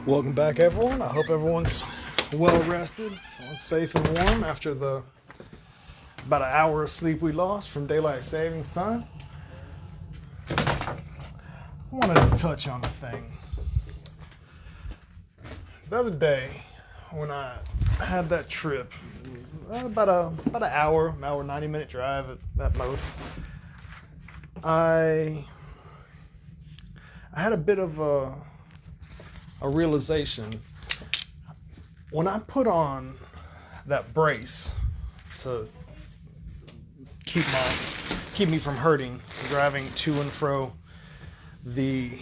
Welcome back, everyone. I hope everyone's well rested, safe and warm after the about an hour of sleep we lost from daylight savings time. I wanted to touch on a thing. The other day, when I had that trip, about an hour 90-minute drive at most, I had a bit of a realization. When I put on that brace to keep me from hurting driving to and fro the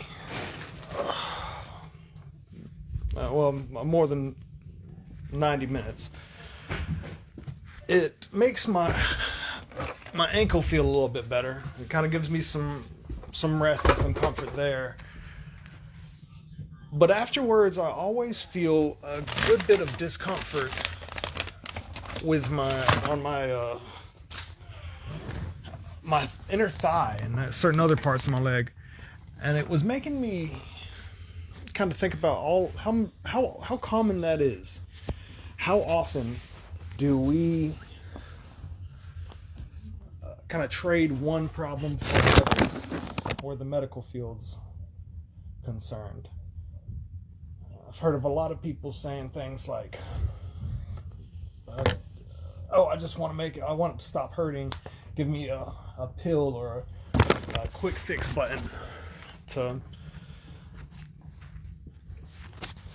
more than 90 minutes, it makes my ankle feel a little bit better. It kind of gives me some rest and some comfort there. But afterwards, I always feel a good bit of discomfort with my inner thigh and certain other parts of my leg, and it was making me kind of think about how common that is. How often do we kind of trade one problem for another, where the medical field's concerned? I've heard of a lot of people saying things like, I want it to stop hurting. Give me a pill or a quick fix button to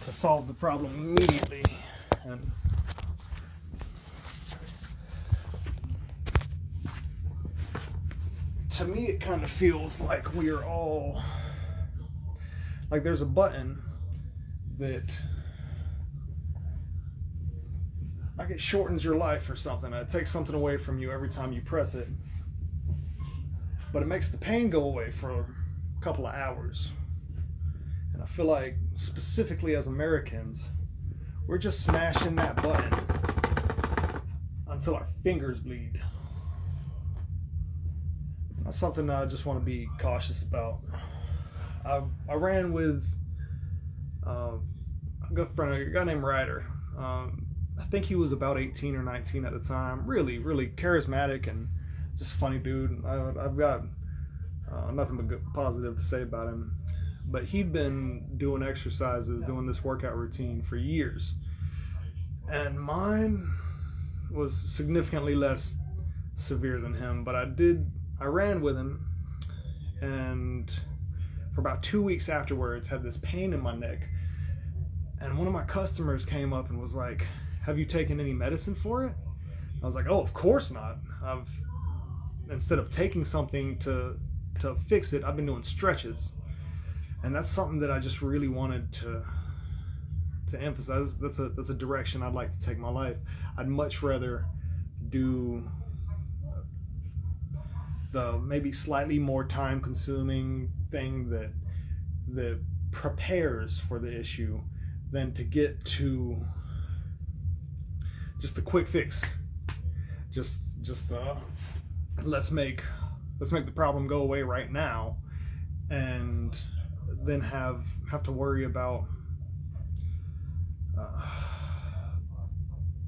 solve the problem immediately. And to me, it kind of feels like we're all, like there's a button that, like, it shortens your life or something. It takes something away from you every time you press it, but it makes the pain go away for a couple of hours. And I feel like, specifically as Americans, we're just smashing that button until our fingers bleed. That's something I just want to be cautious about. I ran with a good friend, a guy named Ryder. I think he was about 18 or 19 at the time. Really, really charismatic and just funny dude. I've got nothing but good, positive to say about him. But he'd been doing exercises, doing this workout routine for years. And mine was significantly less severe than him. But I ran with him, and for about 2 weeks afterwards, had this pain in my neck. And one of my customers came up and was like, "Have you taken any medicine for it?" I was like, "Oh, of course not. Instead of taking something to fix it, I've been doing stretches." And that's something that I just really wanted to emphasize. That's a direction I'd like to take my life. I'd much rather do the maybe slightly more time consuming thing that prepares for the issue than to get to just a quick fix. Just let's make the problem go away right now, and then have to worry about,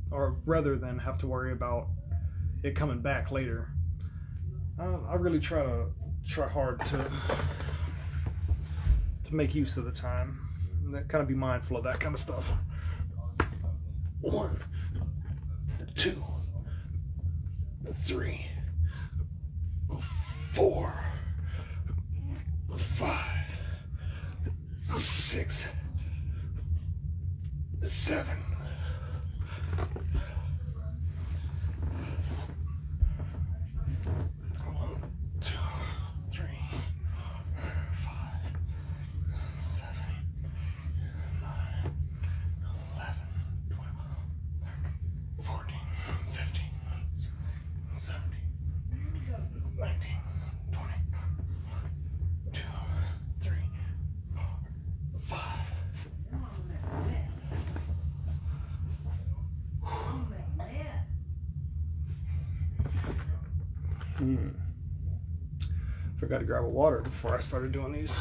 or rather than have to worry about it coming back later. I really try hard to make use of the time and kind of be mindful of that kind of stuff. 1, 2, 3, 4, 5, 6, 7. 1, 2, 3, 5, 7, 9, 11, 12, 13, 14, 15, 16, 17, 19, 20, 2, 3, 4, 5. Forgot to grab a water before I started doing these.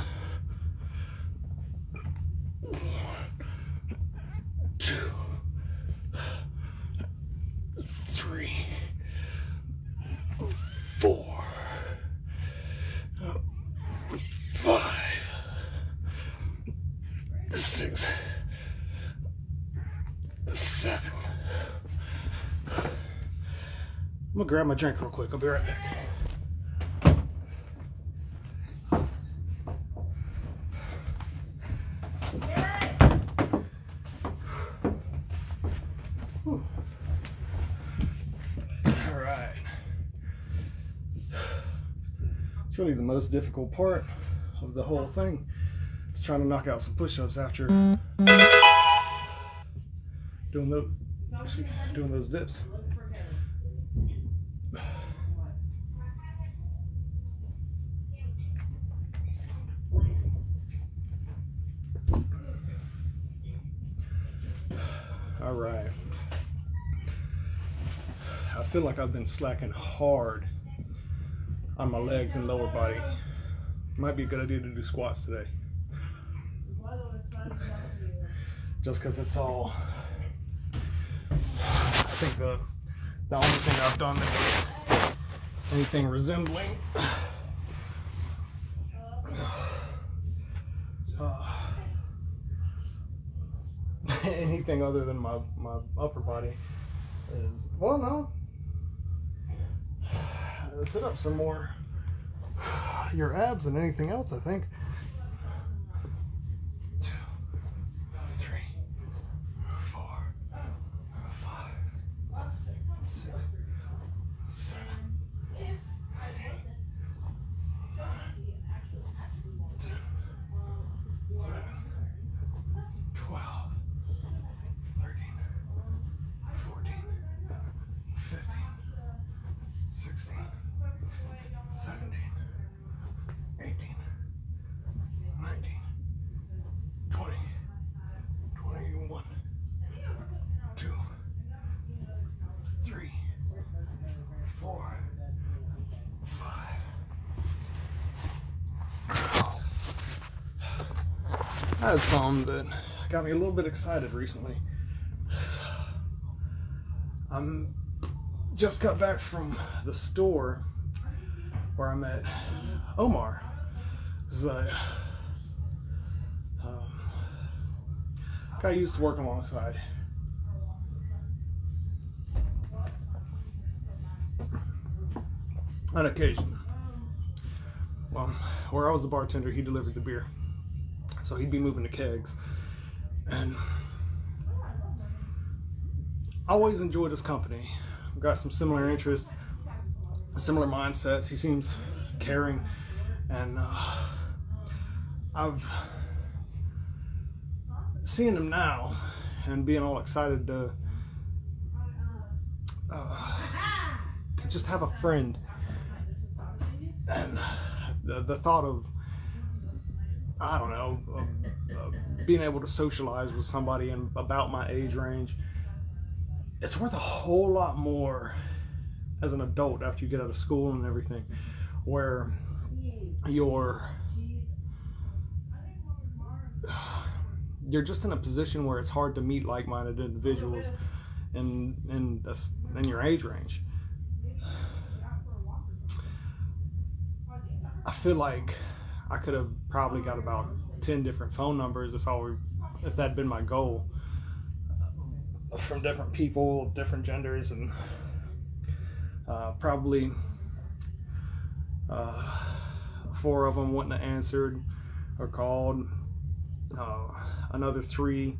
2, 3, 4, 5, 6, 7. I'm gonna grab my drink real quick. I'll be right back. All right. It's really the most difficult part of the whole thing. Is trying to knock out some push-ups after doing those dips. All right. I feel like I've been slacking hard on my legs and lower body. Might be a good idea to do squats today. Just because it's all, I think the only thing I've done that is anything resembling anything other than my upper body is, well, no, sit up some more your abs than anything else, I think. 2, 3, 4, 5, 6, 7, 8, 9, 10, 11, 12, 13, 14, 15, 16, 17, 18, 19, 20, 21, 2, 3, 4, 5. I had something that got me a little bit excited recently. I'm just got back from the store where I met Omar. This is a guy I used to work alongside. On occasion. Well, where I was the bartender, he delivered the beer. So he'd be moving the kegs. And I always enjoyed his company. We've got some similar interests, similar mindsets. He seems caring, and I've seen him now and being all excited to just have a friend, and the thought of, I don't know, being able to socialize with somebody in about my age range, it's worth a whole lot more as an adult after you get out of school and everything, where you're just in a position where it's hard to meet like-minded individuals in your age range. I feel like I could have probably got about 10 different phone numbers if that'd been my goal, from different people, different genders, and probably 4 of them wouldn't have answered or called. Another 3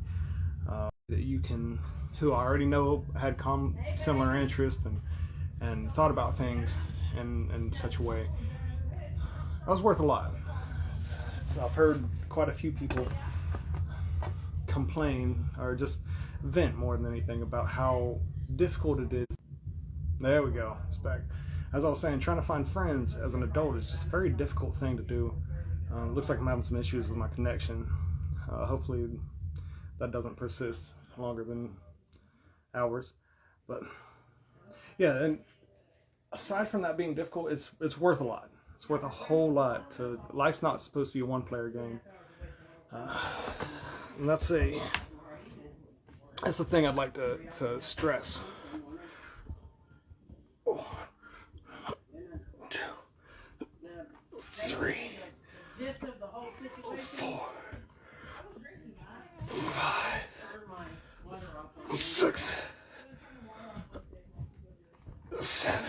who I already know had similar interests and thought about things in such a way. That was worth a lot. I've heard quite a few people complain or just vent more than anything about how difficult it is. There we go. It's back. As I was saying, trying to find friends as an adult is just a very difficult thing to do. Looks like I'm having some issues with my connection. Hopefully that doesn't persist longer than hours. But yeah, and aside from that being difficult, it's worth a lot. It's worth a whole lot. Life's not supposed to be a one-player game. Let's see. That's the thing I'd like to stress. 1, 2, 3, 4, 5, 6, 7.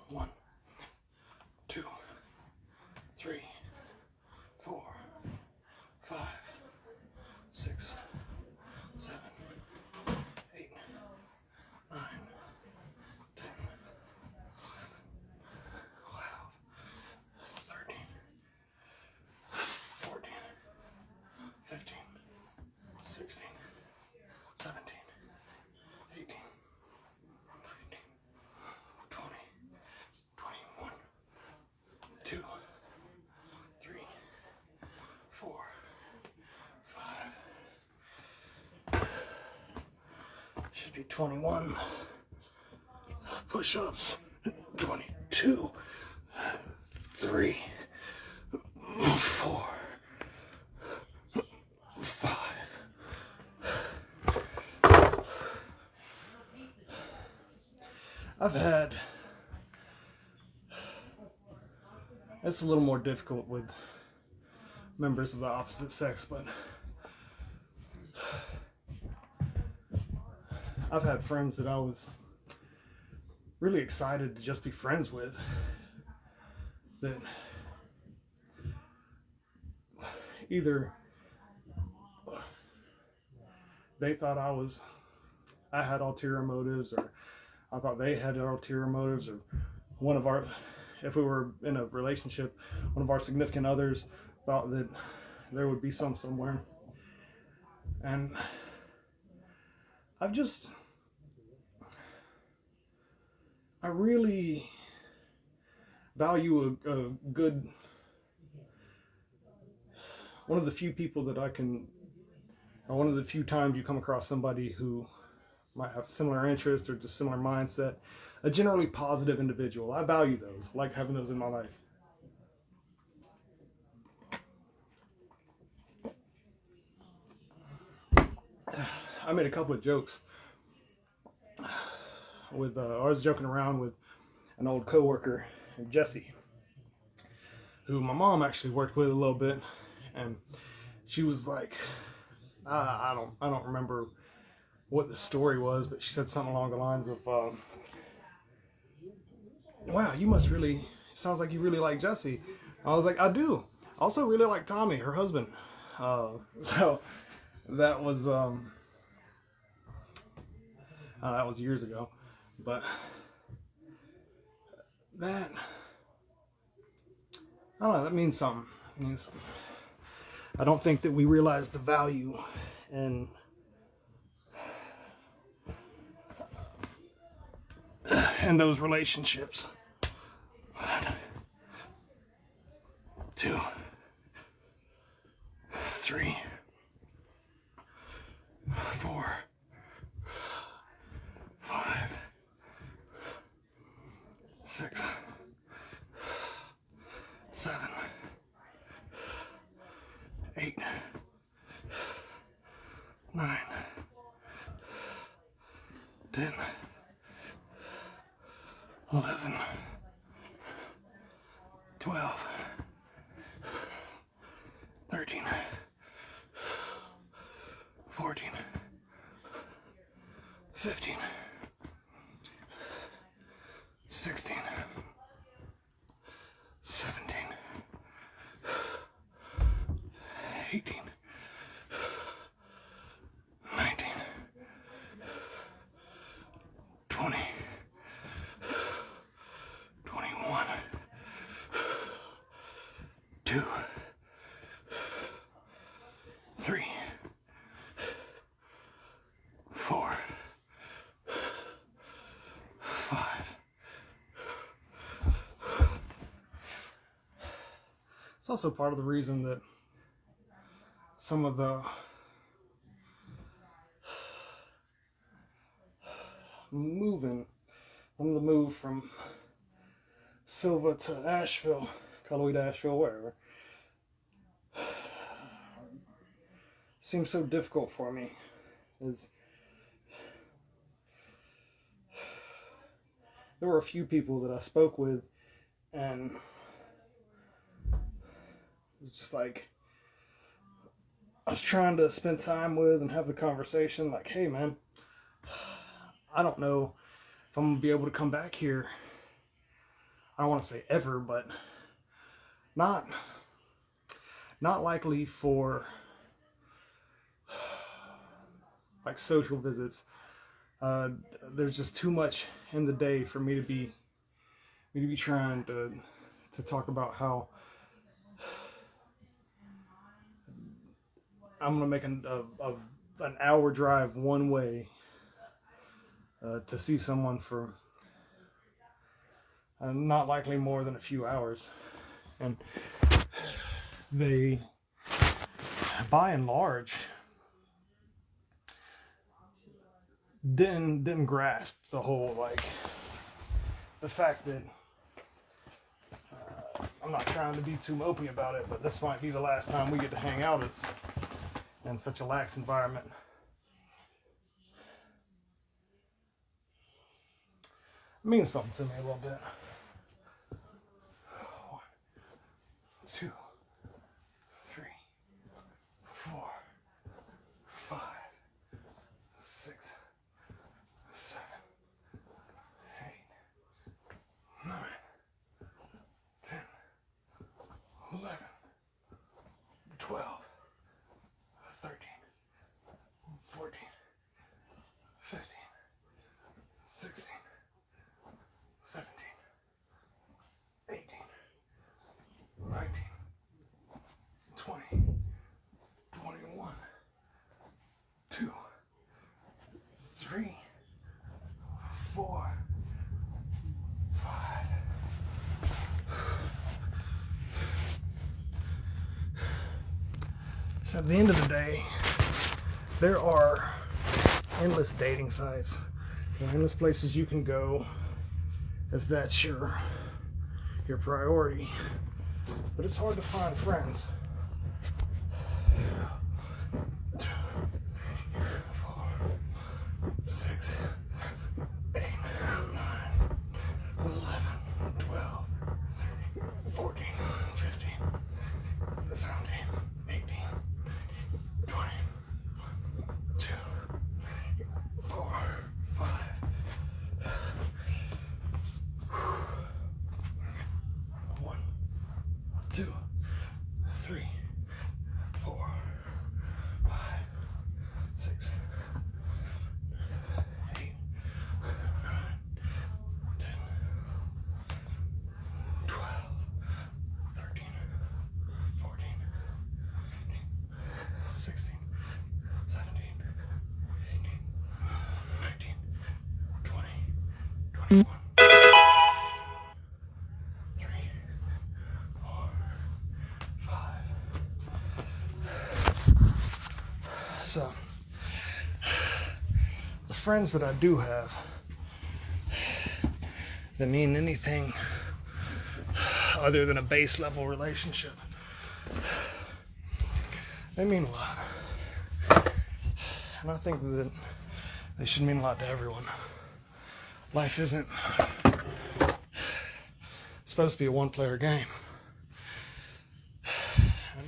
1, 2, 3, 4, 5, 6, 7, 8, 9, 10, 12, 13, 14, 15, 16, 17, 18, 19, 20, 21, 2, 3, 4, 5. Should be 21 push-ups. 22, 3, 4, 5. I've had, it's a little more difficult with members of the opposite sex, but I've had friends that I was really excited to just be friends with, that either they thought I had ulterior motives, or I thought they had ulterior motives, or if we were in a relationship, one of our significant others thought that there would be somewhere. And I really value a good, one of the few people that one of the few times you come across somebody who might have similar interests or just similar mindset, a generally positive individual. I value those. I like having those in my life. I made a couple of jokes with, I was joking around with an old coworker, Jesse, who my mom actually worked with a little bit, and she was like, I don't remember what the story was, but she said something along the lines of, wow, you must really, sounds like you really like Jesse. I was like, I do. I also really like Tommy, her husband. So that was years ago, but that, I don't know, that means something. It means something. I don't think that we realize the value in those relationships. 1, 2, 3, 4, 5, 6, 7, 8, 9, 10, 11, 12, 13, 14, 15, 16, 17, 18, 19, 20, 21, 2, 3, 4, 5. It's also part of the reason that some of the move from Silva to Asheville Colloid Asheville, wherever. Seems so difficult for me is there were a few people that I spoke with, and it's just like I was trying to spend time with and have the conversation like, hey man, I don't know if I'm gonna be able to come back here. I don't want to say ever, but not likely for like social visits. There's just too much in the day for me to be trying to talk about how I'm gonna make an hour drive one way to see someone for not likely more than a few hours, and they, by and large, didn't grasp the whole, like, the fact that I'm not trying to be too mopey about it, but this might be the last time we get to hang out in such a lax environment. It means something to me a little bit. 1, 2, 3, 4, 5, 6, 7, 8, 9, 10, 11, 12, 13, 14, 15, 16, 17, 18, 19, 20, 21, 2, 3, 4, 5. So at the end of the day, there are endless dating sites and endless places you can go if that's your priority. But it's hard to find friends. 2, 3, 4, 6, 8, 9, 11, 12, 14, 15, 17, 18, 20, 2, 4, 5. 1, 2, 3, 4, 5, 6, 8, 9, 10, 12, 13, 14, 16, 17, 18, 19, 20, 21. 3, 4, 5. So, the friends that I do have that mean anything other than a base level relationship, they mean a lot. And I think that they should mean a lot to everyone. Life isn't supposed to be a one-player game. And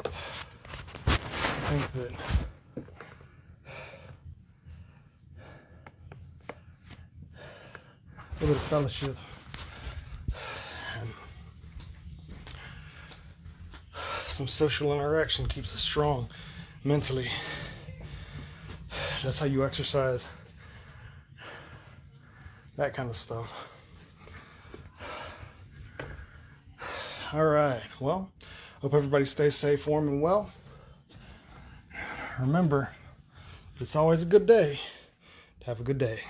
I think that a little bit of fellowship and some social interaction keeps us strong mentally. That's how you exercise that kind of stuff. All right, well, hope everybody stays safe, warm, and well. Remember, it's always a good day to have a good day.